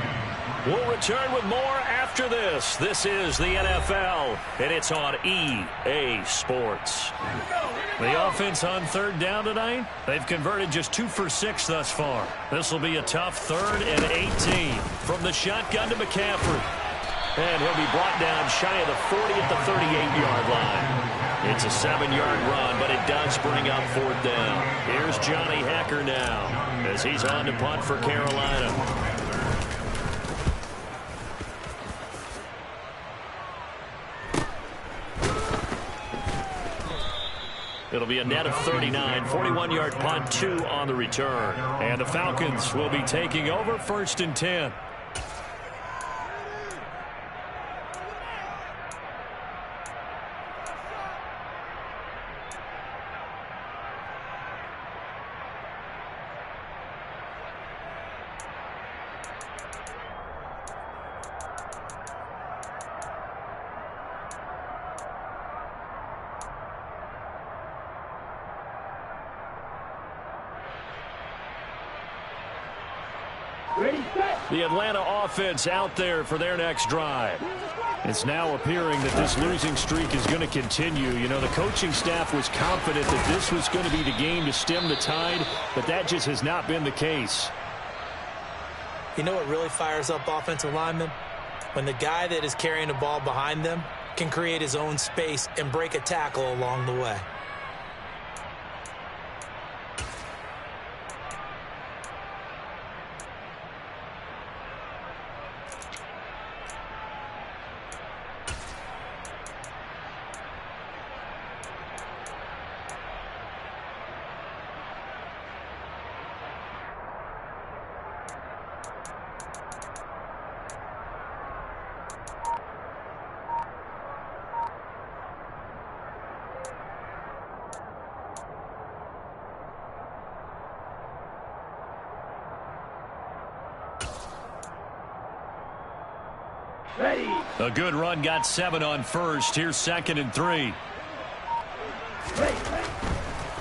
We'll return with more after this. This is the NFL, and it's on EA Sports. The offense on 3rd down tonight, they've converted just 2 for 6 thus far. This will be a tough 3rd and 18. From the shotgun to McCaffrey. And he'll be brought down shy of the 40 at the 38-yard line. It's a 7-yard run, but it does bring up 4th down. Here's Johnny Hekker now as he's on to punt for Carolina. It'll be a net of 39, 41-yard punt, 2 on the return. And the Falcons will be taking over, 1st and 10. The Atlanta offense out there for their next drive. It's now appearing that this losing streak is going to continue. The coaching staff was confident that this was going to be the game to stem the tide, but that just has not been the case. You know what really fires up offensive linemen? When the guy that is carrying the ball behind them can create his own space and break a tackle along the way. A good run, got 7 on 1st. Here's 2nd and 3.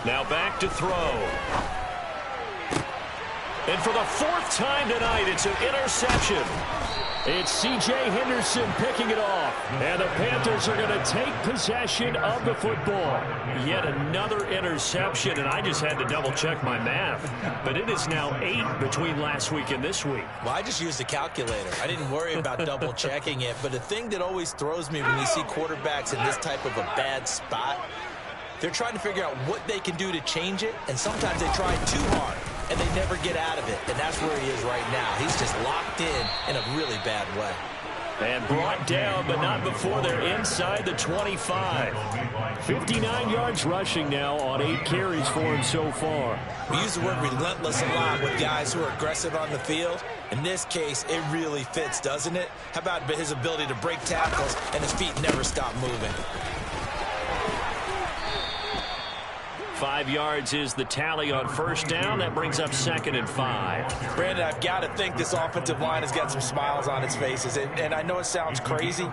Now back to throw. And for the 4th time tonight, it's an interception. It's C.J. Henderson picking it off. And the Panthers are going to take possession of the football. Yet another interception, and I just had to double-check my math. But it is now 8 between last week and this week. Well, I just used a calculator. I didn't worry about double-checking it. But the thing that always throws me when you see quarterbacks in this type of a bad spot, they're trying to figure out what they can do to change it, and sometimes they try too hard, and they never get out of it. And that's where he is right now. He's just locked in a really bad way. And brought down, but not before they're inside the 25. 59 yards rushing now on 8 carries for him so far. We use the word relentless a lot with guys who are aggressive on the field. In this case, it really fits, doesn't it? How about his ability to break tackles and his feet never stop moving? 5 yards is the tally on first down. That brings up 2nd and 5. Brandon, I've got to think this offensive line has got some smiles on its faces. And I know it sounds crazy,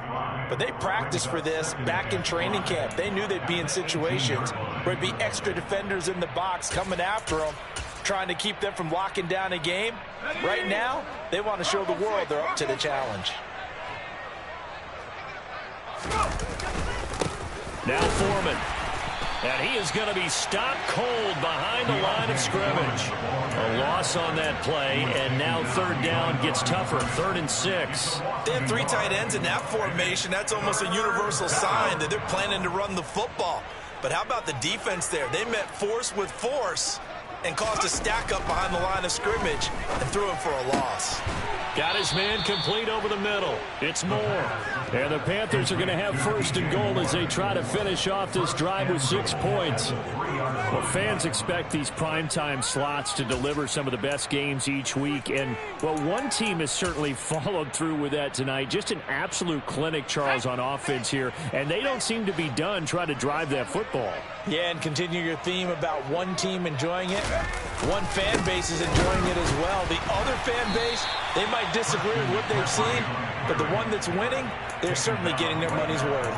but they practiced for this back in training camp. They knew they'd be in situations where there'd be extra defenders in the box coming after them, trying to keep them from locking down a game. Right now, they want to show the world they're up to the challenge. Now Foreman. And he is going to be stopped cold behind the line of scrimmage. A loss on that play, and now 3rd down gets tougher. 3rd and 6. They have 3 tight ends in that formation. That's almost a universal sign that they're planning to run the football. But how about the defense there? They met force with force and caused a stack up behind the line of scrimmage and threw him for a loss. Got his man complete over the middle. It's Moore. And the Panthers are going to have 1st and goal as they try to finish off this drive with 6 points. Well, fans expect these primetime slots to deliver some of the best games each week. And, well, one team has certainly followed through with that tonight. Just an absolute clinic, Charles, on offense here. And they don't seem to be done trying to drive that football. Yeah, and continue your theme about one team enjoying it. One fan base is enjoying it as well. The other fan base, they might disagree with what they've seen, but the one that's winning, they're certainly getting their money's worth.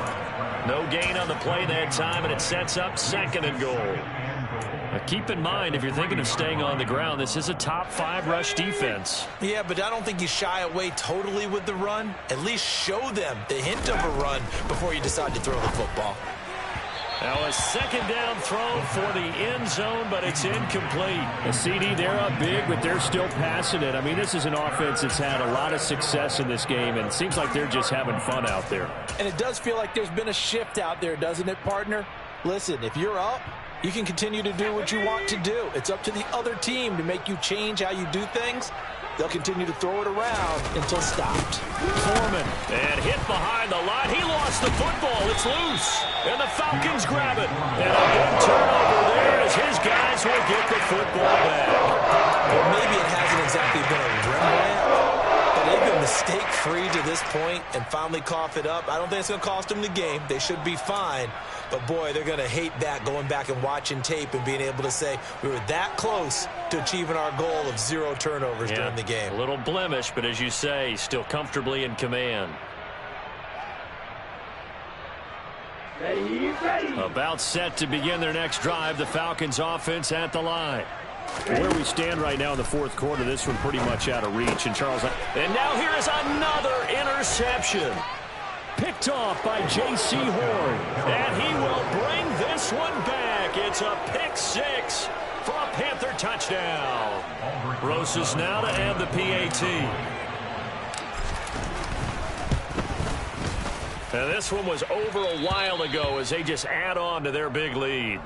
No gain on the play that time, and it sets up 2nd and goal. Now keep in mind, if you're thinking of staying on the ground, this is a top 5 rush defense. Yeah, but I don't think you shy away totally with the run. At least show them the hint of a run before you decide to throw the football. Now a 2nd down throw for the end zone, but it's incomplete. The CD, they're up big, but they're still passing it. I mean, this is an offense that's had a lot of success in this game, and it seems like they're just having fun out there. And it does feel like there's been a shift out there, doesn't it, partner? Listen, if you're up, you can continue to do what you want to do. It's up to the other team to make you change how you do things. They'll continue to throw it around until stopped. Foreman, and hit behind the line. He lost the football. It's loose. And the Falcons grab it. And a big turnover there as his guys will get the football back. Well, maybe it hasn't exactly been a Rembrandt, but they've been mistake-free to this point and finally cough it up. I don't think it's going to cost them the game. They should be fine. But, boy, they're going to hate that, going back and watching tape and being able to say we were that close to achieving our goal of 0 turnovers during the game. A little blemish, but as you say, still comfortably in command. About set to begin their next drive, the Falcons offense at the line. Where we stand right now in the 4th quarter, this one pretty much out of reach. And Charles, and now here is another interception. Picked off by J.C. Horn. And he will bring this one back. It's a pick 6 for a Panther touchdown. Rosas now to add the PAT. And this one was over a while ago as they just add on to their big lead.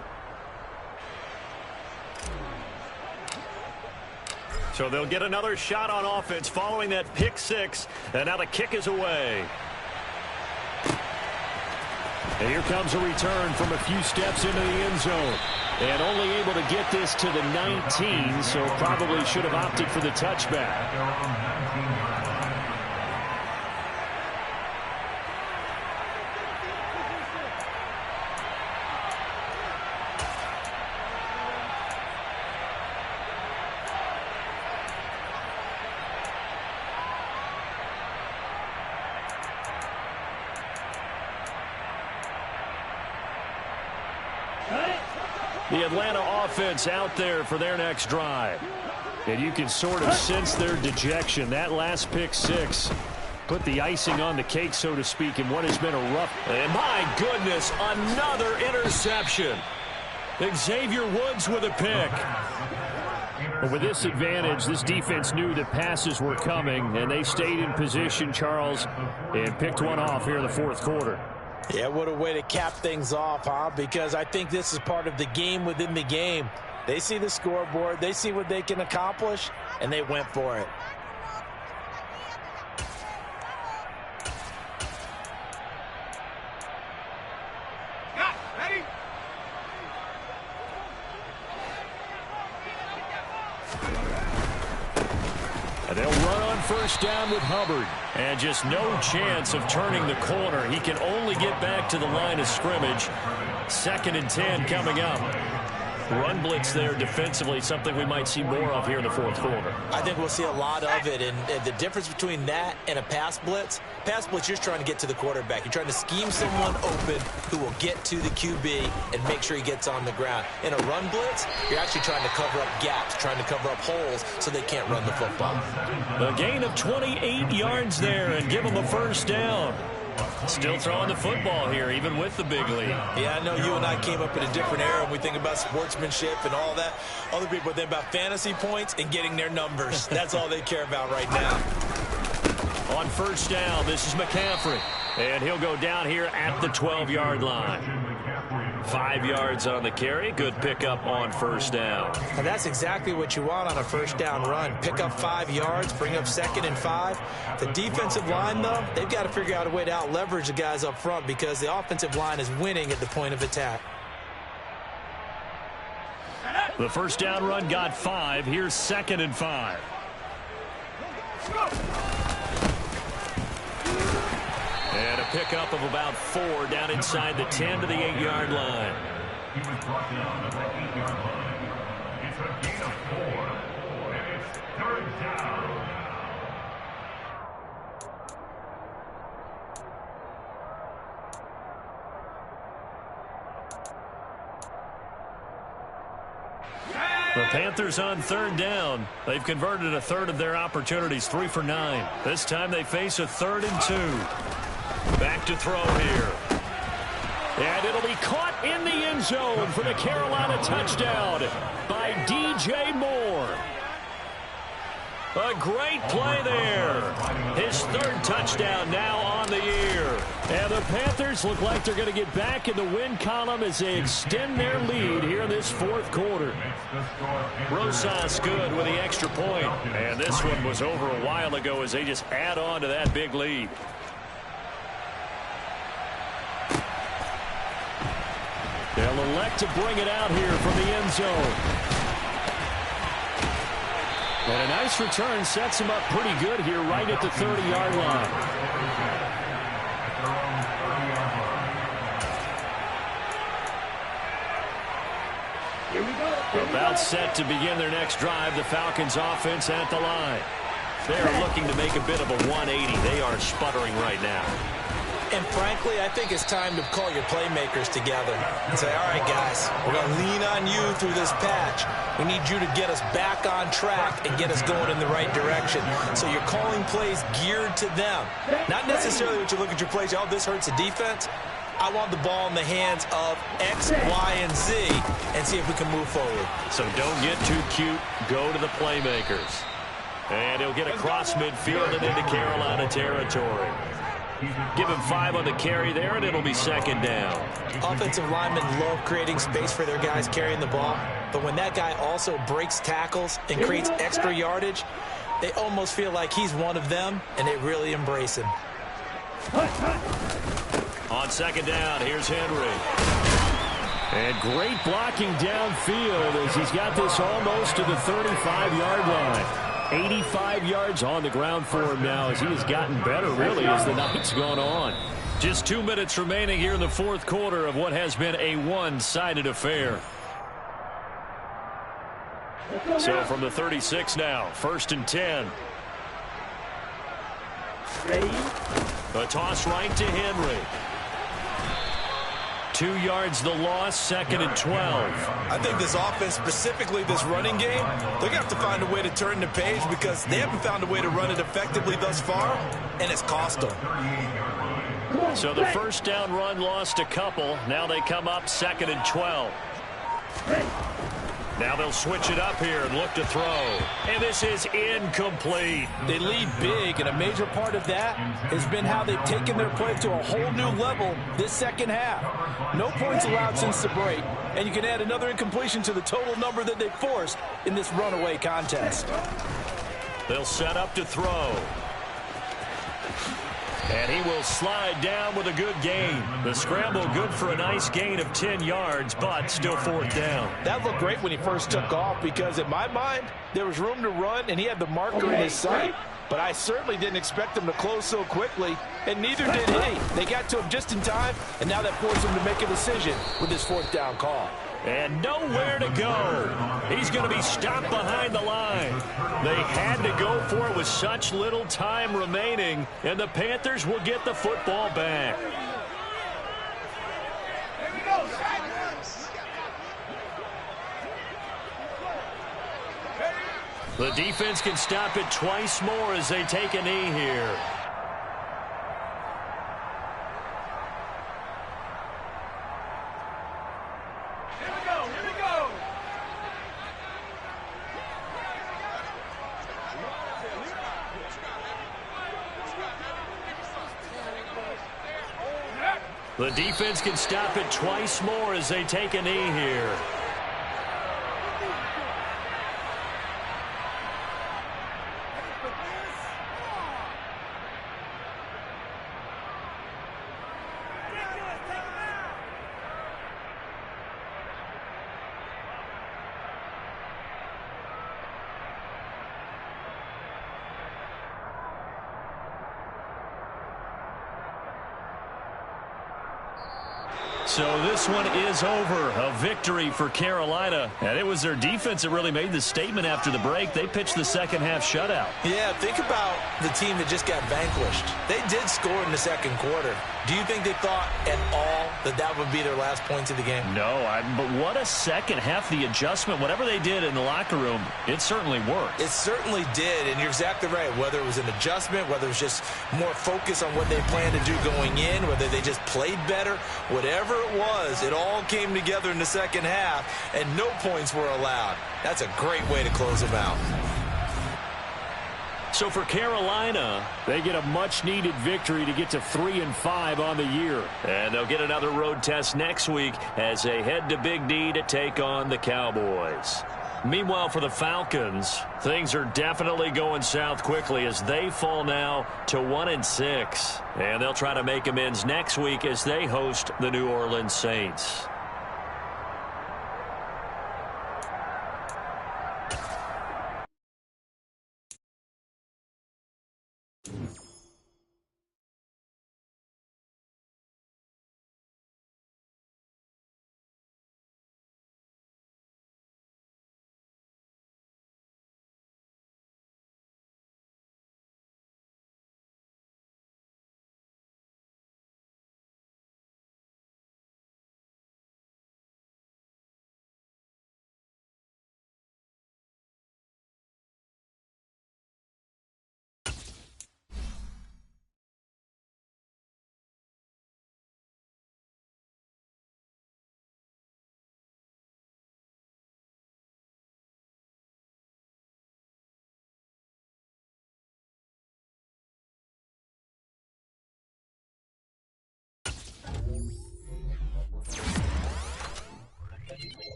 So they'll get another shot on offense following that pick 6. And now the kick is away. And here comes a return from a few steps into the end zone. And only able to get this to the 19, so probably should have opted for the touchback. The Atlanta offense out there for their next drive. And you can sort of sense their dejection. That last pick 6 put the icing on the cake, so to speak, in what has been a rough. And my goodness, another interception. Xavier Woods with a pick. But with this advantage, this defense knew that passes were coming, and they stayed in position, Charles, and picked one off here in the 4th quarter. Yeah, what a way to cap things off, huh? Because I think this is part of the game within the game. They see the scoreboard, they see what they can accomplish, and they went for it. And they'll run on first down with Hubbard. And just no chance of turning the corner. He can only get back to the line of scrimmage. 2nd and 10 coming up. run blitz there defensively, something we might see more of here in the fourth quarter. I think we'll see a lot of it, and the difference between that and a pass blitz, you're just trying to get to the quarterback. You're trying to scheme someone open who will get to the QB and make sure he gets on the ground. In a run blitz, you're actually trying to cover up gaps, trying to cover up holes so they can't run the football. A gain of 28 yards there and give them a first down. Still throwing the football here, even with the big lead. Yeah, I know you and I came up in a different era when we think about sportsmanship and all that. Other people think about fantasy points and getting their numbers. That's all they care about right now. On first down, this is McCaffrey. And he'll go down here at the 12-yard line. 5 yards on the carry. Good pickup on first down. And that's exactly what you want on a first down run. Pick up 5 yards, bring up 2nd and 5. The defensive line, though, they've got to figure out a way to out-leverage the guys up front because the offensive line is winning at the point of attack. The first down run got 5. Here's 2nd and 5. And a pickup of about 4 down inside the 10 to the 8-yard line. He was brought down at the 8-yard line. It's a gain of 4, and it's 3rd down. The Panthers on 3rd down. They've converted a third of their opportunities, 3 for 9. This time they face a 3rd and 2. Back to throw here. And it'll be caught in the end zone for the Carolina touchdown by DJ Moore. A great play there. His 3rd touchdown now on the year. And the Panthers look like they're going to get back in the win column as they extend their lead here in this 4th quarter. Rosas good with the extra point. And this one was over a while ago as they just add on to that big lead. They'll elect to bring it out here from the end zone. And a nice return sets him up pretty good here right at the 30-yard line. About set to begin their next drive, the Falcons offense at the line. They're looking to make a bit of a 180. They are sputtering right now. And frankly, I think it's time to call your playmakers together and say, all right, guys, we're going to lean on you through this patch. We need you to get us back on track and get us going in the right direction. So you're calling plays geared to them. Not necessarily what you look at your plays, oh, this hurts the defense. I want the ball in the hands of X, Y, and Z and see if we can move forward. So don't get too cute. Go to the playmakers. And he'll get across midfield and into Carolina territory. Give him 5 on the carry there, and it'll be 2nd down. Offensive linemen love creating space for their guys carrying the ball. But when that guy also breaks tackles and creates extra yardage, they almost feel like he's one of them, and they really embrace him. On 2nd down, here's Henry. And great blocking downfield as he's got this almost to the 35-yard line. 85 yards on the ground for him now as he has gotten better, really, as the night's gone on. Just 2 minutes remaining here in the 4th quarter of what has been a one-sided affair. So from the 36 now, 1st and 10. A toss right to Henry. 2 yards the loss, 2nd and 12. I think this offense, specifically this running game, they're going to have to find a way to turn the page because they haven't found a way to run it effectively thus far, and it's cost them. So the first down run lost a couple. Now they come up 2nd and 12. Now they'll switch it up here and look to throw. And this is incomplete. They lead big, and a major part of that has been how they've taken their play to a whole new level this second half. No points allowed since the break, and you can add another incompletion to the total number that they forced in this runaway contest. They'll set up to throw. And he will slide down with a good gain. The scramble good for a nice gain of 10 yards, but still 4th down. That looked great when he first took off because, in my mind, there was room to run, and he had the marker in his sight. But I certainly didn't expect him to close so quickly, and neither did he. They got to him just in time, and now that forced him to make a decision with his 4th down call. And nowhere to go. He's going to be stopped behind the line. They had to go for it with such little time remaining, and the Panthers will get the football back. The defense can stop it twice more as they take a knee here. The defense can stop it twice more as they take a knee here. So this one is over. A victory for Carolina. And it was their defense that really made the statement after the break. They pitched the second half shutout. Yeah, think about the team that just got vanquished. They did score in the second quarter. Do you think they thought at all that that would be their last points of the game? No, but what a second half. The adjustment, whatever they did in the locker room, it certainly worked. It certainly did, and you're exactly right. Whether it was an adjustment, whether it was just more focus on what they planned to do going in, whether they just played better, whatever it was, it all came together in the second half, and no points were allowed. That's a great way to close them out. So for Carolina, they get a much-needed victory to get to 3-5 on the year. And they'll get another road test next week as they head to Big D to take on the Cowboys. Meanwhile, for the Falcons, things are definitely going south quickly as they fall now to 1-6. And they'll try to make amends next week as they host the New Orleans Saints.